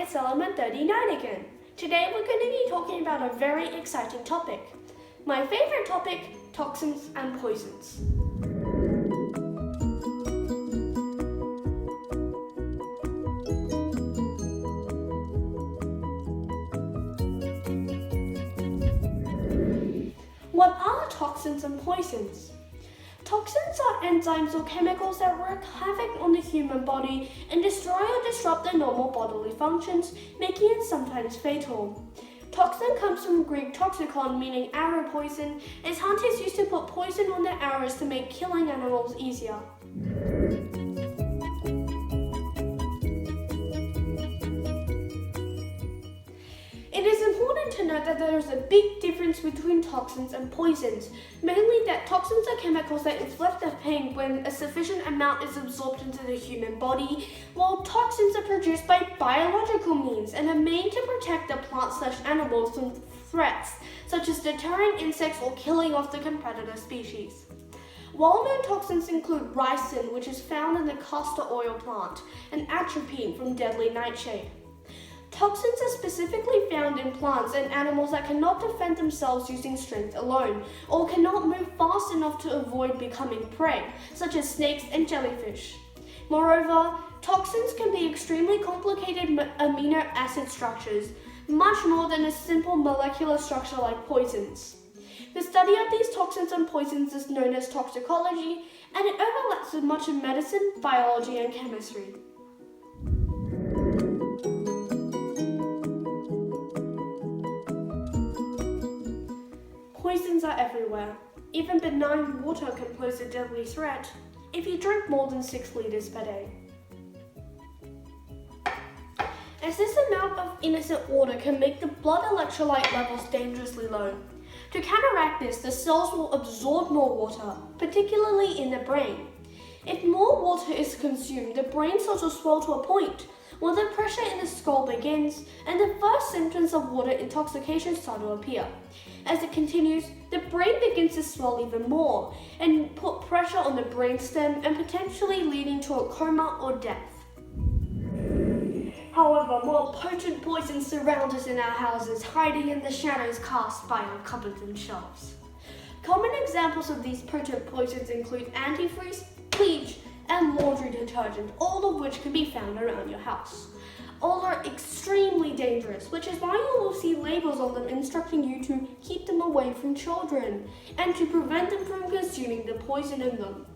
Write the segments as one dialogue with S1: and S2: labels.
S1: it's element 39 again. Today we're going to be talking about a very exciting topic. My favorite topic, toxins and poisons. What are toxins and poisons? Toxins are enzymes or chemicals that wreak havoc on the human body and destroy or disrupt the normal bodily functions, making it sometimes fatal. Toxin comes from Greek toxikon, meaning arrow poison, as hunters used to put poison on their arrows to make killing animals easier. It is important to note that there is a big difference between toxins and poisons, mainly that toxins are chemicals that inflict the pain when a sufficient amount is absorbed into the human body, while toxins are produced by biological means and are made to protect the plant/animals from threats, such as deterring insects or killing off the competitor species. Well-known toxins include ricin, which is found in the castor oil plant, and atropine from deadly nightshade. Toxins are specifically found in plants and animals that cannot defend themselves using strength alone, or cannot move fast enough to avoid becoming prey, such as snakes and jellyfish. Moreover, toxins can be extremely complicated amino acid structures, much more than a simple molecular structure like poisons. The study of these toxins and poisons is known as toxicology, and it overlaps with much of medicine, biology, and chemistry. Poisons are everywhere. Even benign water can pose a deadly threat if you drink more than 6 liters per day. As this amount of innocent water can make the blood electrolyte levels dangerously low. To counteract this, the cells will absorb more water, particularly in the brain. If more water is consumed, the brain cells will swell to a point where the pressure in the skull begins and the first symptoms of water intoxication start to appear. As it continues, the brain begins to swell even more and put pressure on the brainstem and potentially leading to a coma or death. However, more potent poisons surround us in our houses, hiding in the shadows cast by our cupboards and shelves. Common examples of these potent poisons include antifreeze, bleach, and laundry detergent, all of which can be found around your house. All are extremely dangerous, which is why you will see labels on them instructing you to keep them away from children and to prevent them from consuming the poison in them.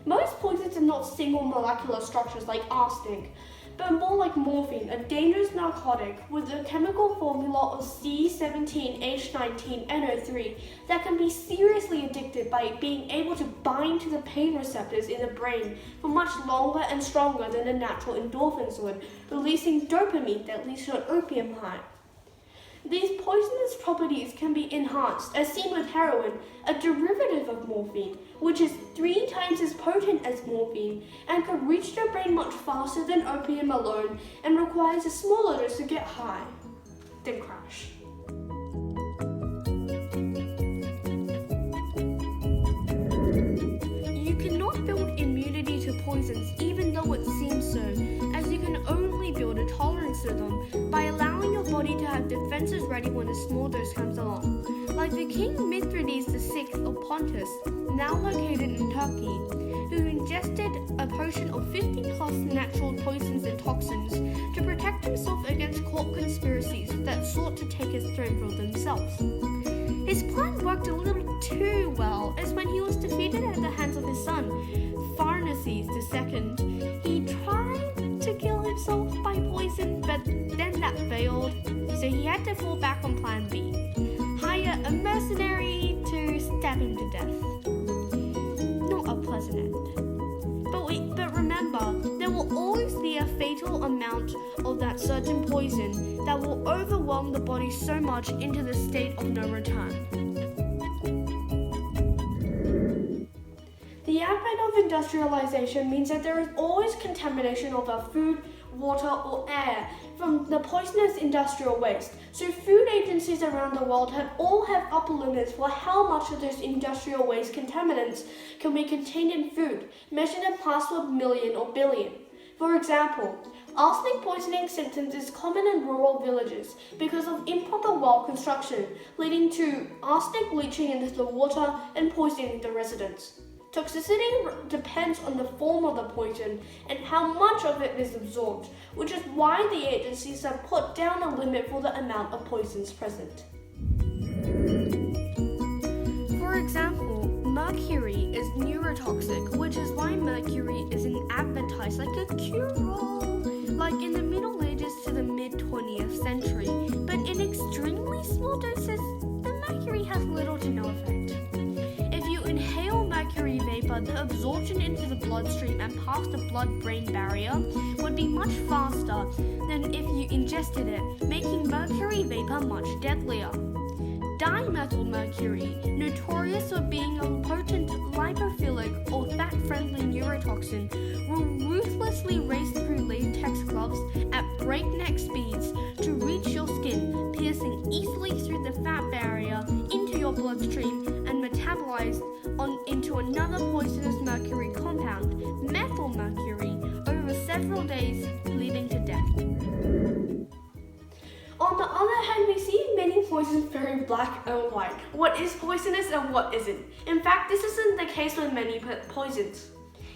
S1: Most poisons are not single molecular structures like arsenic, but more like morphine, a dangerous narcotic with a chemical formula of C17H19NO3 that can be seriously addictive by being able to bind to the pain receptors in the brain for much longer and stronger than the natural endorphins would, releasing dopamine that leads to an opium high. These poisonous properties can be enhanced, as seen with heroin, a derivative of morphine, which is 3 times as potent as morphine and can reach the brain much faster than opium alone and requires a smaller dose to get high, then crash. You cannot build immunity to poisons even though it seems so, as you can only build a tolerance to them by allowing your body to have defenses ready when a small dose comes along. Like the King Mithridates VI of Pontus, now located in Turkey, who ingested a potion of 50 plus natural poisons and toxins to protect himself against court conspiracies that sought to take his throne for themselves. His plan worked a little too well, as when he was defeated at the hands of his son, Pharnaces II, he tried to kill himself by poison, but then that failed, so he had to fall back on plan B. Hire a mercenary to stab him to death. Not a pleasant end. But remember, there will always be a fatal amount of that certain poison that will overwhelm the body so much into the state of no return. The advent of industrialization means that there is always contamination of our food, water, or air from the poisonous industrial waste. So food agencies around the world have upper limits for how much of those industrial waste contaminants can be contained in food, measured in parts per million or billion. For example, Arsenic poisoning symptoms is common in rural villages because of improper well construction, leading to arsenic leaching into the water and poisoning the residents. Toxicity depends on the form of the poison and how much of it is absorbed, which is why the agencies have put down a limit for the amount of poisons present. For example, mercury is neurotoxic, which is why mercury isn't advertised like a cure-all, like in the Middle Ages to the mid-20th century, but in extremely small doses, the mercury has little to no effect. If you inhale mercury vapor, the absorption into the bloodstream and past the blood-brain barrier would be much faster than if you ingested it, making mercury vapor much deadlier. Dimethylmercury, notorious for being a potent lipophilic or fat-friendly neurotoxin, will ruthlessly race through latex gloves at breakneck speeds to reach your skin, piercing easily through the fat barrier into your bloodstream and metabolized into another poisonous mercury compound, methylmercury, over several days, leading to death. On the other hand, we see many poisons very black and white. What is poisonous and what isn't? In fact, this isn't the case with many poisons.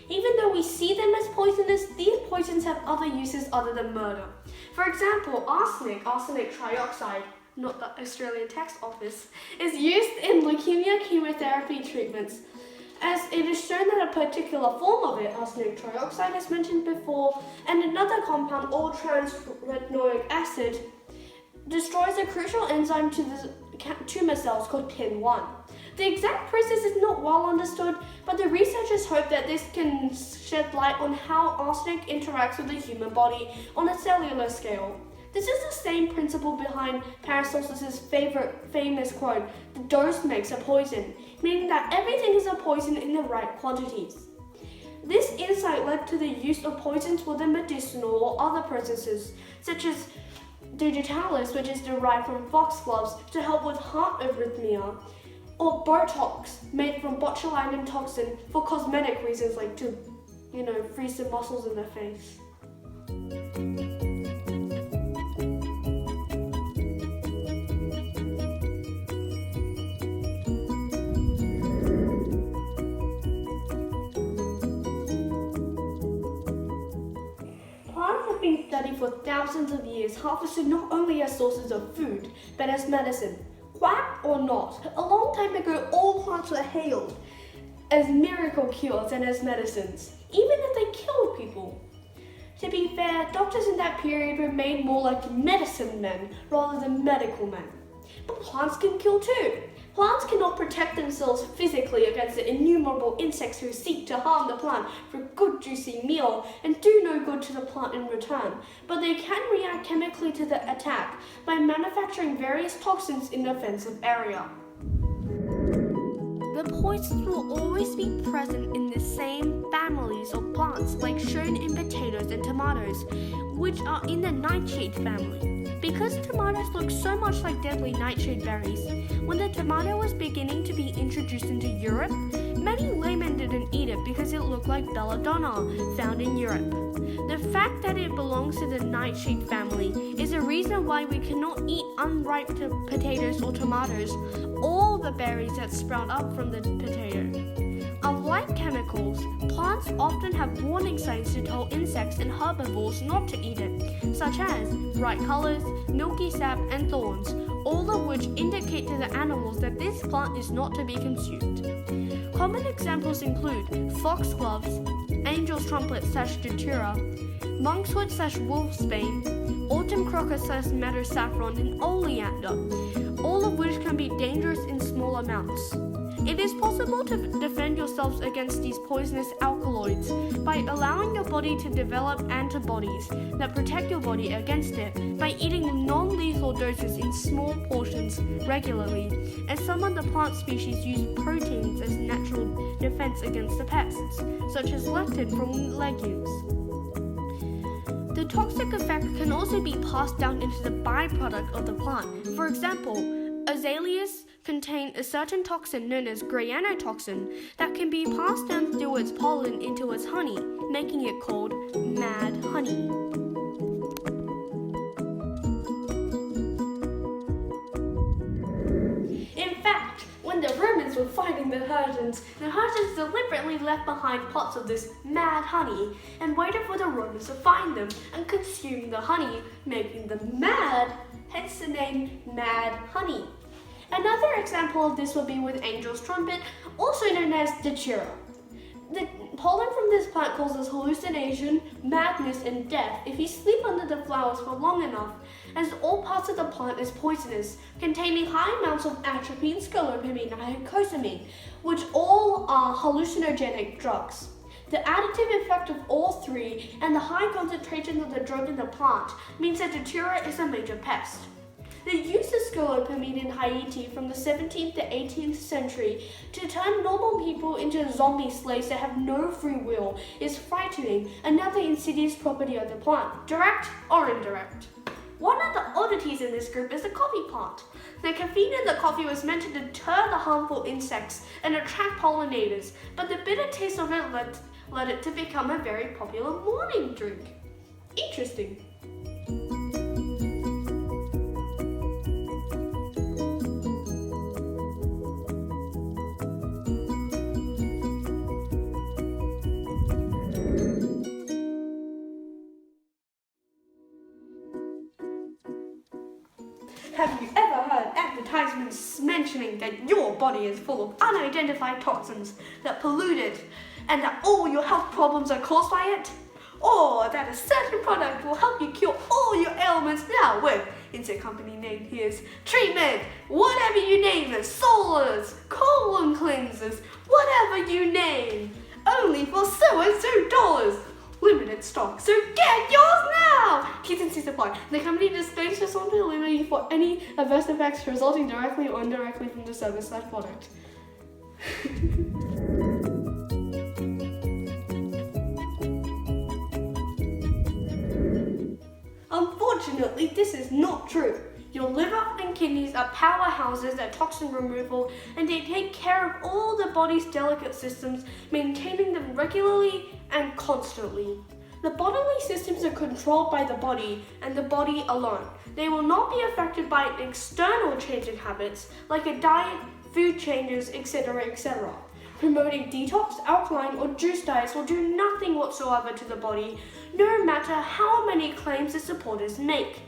S1: Even though we see them as poisonous, these poisons have other uses other than murder. For example, arsenic trioxide, not the Australian Tax Office, is used in leukemia chemotherapy treatments, as it is shown that a particular form of it, arsenic trioxide as mentioned before, and another compound, all-trans-retinoic acid, destroys a crucial enzyme to the tumor cells called KIN1. The exact process is not well understood, but the researchers hope that this can shed light on how arsenic interacts with the human body on a cellular scale. This is the same principle behind Paracelsus's famous quote, "The dose makes a poison," meaning that everything is a poison in the right quantities. This insight led to the use of poisons for the medicinal or other purposes, such as digitalis, which is derived from foxgloves to help with heart arrhythmia, or Botox, made from botulinum toxin for cosmetic reasons like to, freeze the muscles in the face. Been studied for thousands of years, harvested not only as sources of food, but as medicine. Quack or not, a long time ago all plants were hailed as miracle cures and as medicines, even if they killed people. To be fair, doctors in that period were made more like medicine men rather than medical men. But plants can kill too. Plants cannot protect themselves physically against the innumerable insects who seek to harm the plant for a good juicy meal and do no good to the plant in return, but they can react chemically to the attack by manufacturing various toxins in the offensive area. The poisons will always be present in the same families of plants, like shown in potatoes and tomatoes, which are in the nightshade family. Because tomatoes look so much like deadly nightshade berries, when the tomato was beginning to be introduced into Europe, many laymen didn't eat it because it looked like belladonna, found in Europe. The fact that it belongs to the nightshade family is a reason why we cannot eat unripe potatoes or tomatoes, or the berries that sprout up from the potato. Unlike chemicals, plants often have warning signs to tell insects and herbivores not to eat it, such as bright colors, milky sap, and thorns, all of which indicate to the animals that this plant is not to be consumed. Common examples include foxgloves, angel's trumpet / datura, monkshood / wolfsbane, autumn crocus / meadow saffron, and oleander, all of which can be dangerous in small amounts. It is possible to defend yourselves against these poisonous alkaloids by allowing your body to develop antibodies that protect your body against it by eating non-lethal doses in small portions regularly, as some of the plant species use proteins as natural defense against the pests, such as lectin from legumes. The toxic effect can also be passed down into the byproduct of the plant. For example, azaleas contain a certain toxin known as grayanotoxin that can be passed down through its pollen into its honey, making it called mad honey. fighting the Persians deliberately left behind pots of this mad honey and waited for the Romans to find them and consume the honey, making them mad, hence the name mad honey. Another example of this would be with angel's trumpet, also known as datura. The pollen from this plant causes hallucination, madness, and death if you sleep under the flowers for long enough, as all parts of the plant is poisonous, containing high amounts of atropine, scopolamine, and icosapine, which all are hallucinogenic drugs. The additive effect of all three and the high concentration of the drug in the plant means that datura is a major pest. The use of scopolamine in Haiti from the 17th to 18th century to turn normal people into zombie slaves that have no free will is frightening, another insidious property of the plant, direct or indirect. One of the oddities in this group is the coffee plant. The caffeine in the coffee was meant to deter the harmful insects and attract pollinators, but the bitter taste of it led it to become a very popular morning drink. Interesting. Have you ever heard advertisements mentioning that your body is full of unidentified toxins that pollute it and that all your health problems are caused by it? Or that a certain product will help you cure all your ailments now with, insert company name here's treatment, whatever you name it, solars, colon cleansers, whatever you name, only for so and so dollars. Limited stock, so get yours now! T's and C's apply. The company disclaims responsibility for any adverse effects resulting directly or indirectly from the service/product. Unfortunately, this is not true. Your liver and kidneys are powerhouses at toxin removal, and they take care of all the body's delicate systems, maintaining them regularly and constantly. The bodily systems are controlled by the body and the body alone. They will not be affected by external change in habits like a diet, food changes, etc., etc. Promoting detox, alkaline, or juice diets will do nothing whatsoever to the body, no matter how many claims the supporters make.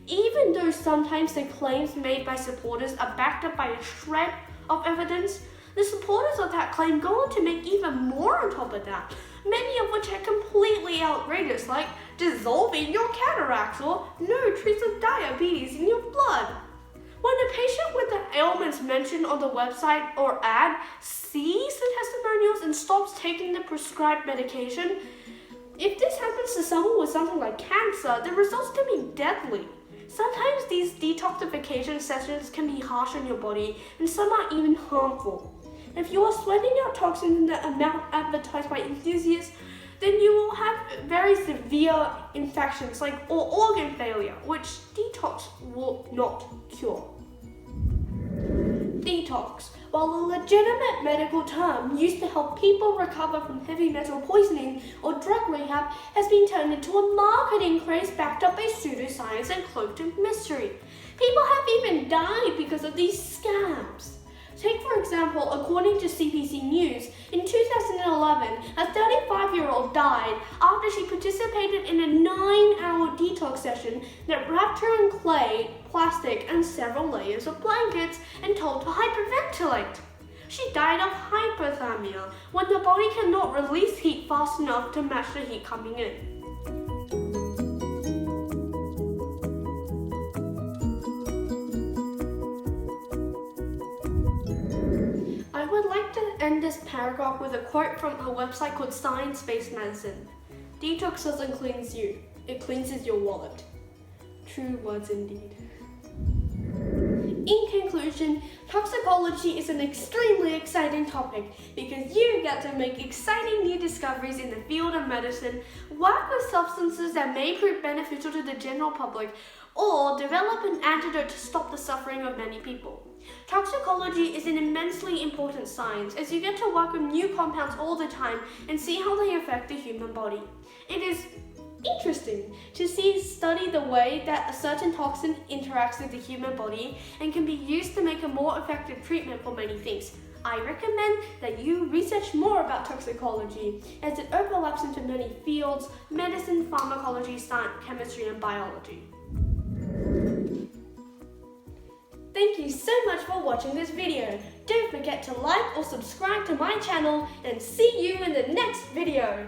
S1: Even though sometimes the claims made by supporters are backed up by a shred of evidence, the supporters of that claim go on to make even more on top of that, many of which are completely outrageous, like dissolving your cataracts or no trace of diabetes in your blood. When the patient with the ailments mentioned on the website or ad sees the testimonials and stops taking the prescribed medication, if this happens to someone with something like cancer, the results can be deadly. Sometimes these detoxification sessions can be harsh on your body, and some are even harmful. If you are sweating out toxins in the amount advertised by enthusiasts, then you will have very severe infections or organ failure, which detox will not cure. Detox, while a legitimate medical term used to help people recover from heavy metal poisoning or drug rehab, has been turned into a marketing craze backed up by pseudoscience and cloaked in mystery. People have even died because of these scams. Take, for example, according to CBC News, in 2011, a 35-year-old died after she participated in a 9-hour detox session that wrapped her in clay, plastic, and several layers of blankets and told to hyperventilate. She died of hypothermia, when the body cannot release heat fast enough to match the heat coming in. I would like to end this paragraph with a quote from a website called Science-Based Medicine. Detox doesn't cleanse you, it cleanses your wallet. True words indeed. In conclusion, toxicology is an extremely exciting topic because you get to make exciting new discoveries in the field of medicine, work with substances that may prove beneficial to the general public, or develop an antidote to stop the suffering of many people. Toxicology is an immensely important science as you get to work with new compounds all the time and see how they affect the human body. It is interesting to study the way that a certain toxin interacts with the human body and can be used to make a more effective treatment for many things. I recommend that you research more about toxicology as it overlaps into many fields: medicine, pharmacology, science, chemistry, and biology. Thank you so much for watching this video. Don't forget to like or subscribe to my channel and see you in the next video.